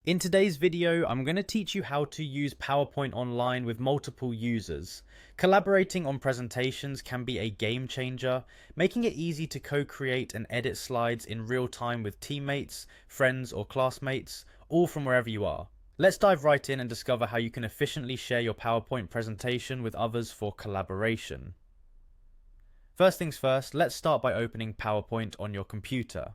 In today's video, I'm going to teach you how to use PowerPoint online with multiple users. Collaborating on presentations can be a game changer, making it easy to co-create and edit slides in real time with teammates, friends, or classmates, all from wherever you are. Let's dive right in and discover how you can efficiently share your PowerPoint presentation with others for collaboration. First things first, let's start by opening PowerPoint on your computer.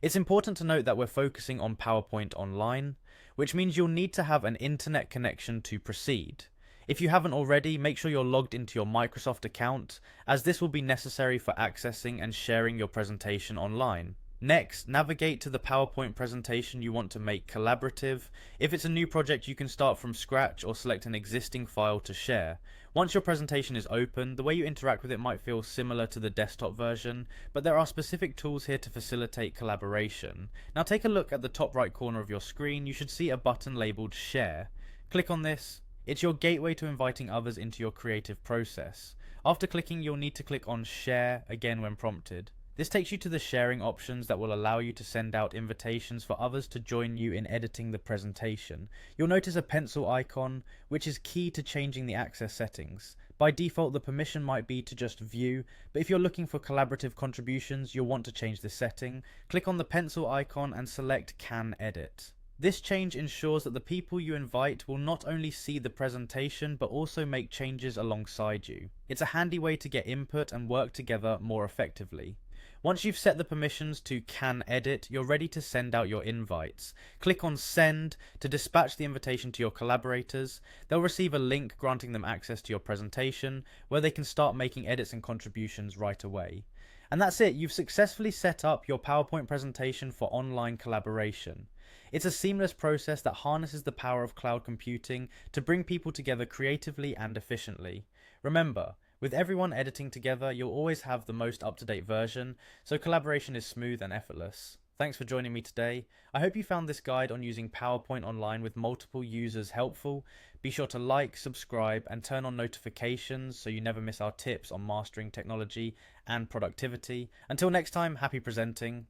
It's important to note that we're focusing on PowerPoint online, which means you'll need to have an internet connection to proceed. If you haven't already, make sure you're logged into your Microsoft account, as this will be necessary for accessing and sharing your presentation online. Next, navigate to the PowerPoint presentation you want to make collaborative. If it's a new project, you can start from scratch or select an existing file to share. Once your presentation is open, the way you interact with it might feel similar to the desktop version, but there are specific tools here to facilitate collaboration. Now take a look at the top right corner of your screen. You should see a button labeled Share. Click on this. It's your gateway to inviting others into your creative process. After clicking, you'll need to click on Share again when prompted. This takes you to the sharing options that will allow you to send out invitations for others to join you in editing the presentation. You'll notice a pencil icon, which is key to changing the access settings. By default, the permission might be to just view, but if you're looking for collaborative contributions, you'll want to change this setting. Click on the pencil icon and select Can Edit. This change ensures that the people you invite will not only see the presentation but also make changes alongside you. It's a handy way to get input and work together more effectively. Once you've set the permissions to Can Edit, you're ready to send out your invites. Click on Send to dispatch the invitation to your collaborators. They'll receive a link granting them access to your presentation, where they can start making edits and contributions right away. And that's it, you've successfully set up your PowerPoint presentation for online collaboration. It's a seamless process that harnesses the power of cloud computing to bring people together creatively and efficiently. Remember, with everyone editing together, you'll always have the most up-to-date version, so collaboration is smooth and effortless. Thanks for joining me today. I hope you found this guide on using PowerPoint online with multiple users helpful. Be sure to like, subscribe, and turn on notifications so you never miss our tips on mastering technology and productivity. Until next time, happy presenting.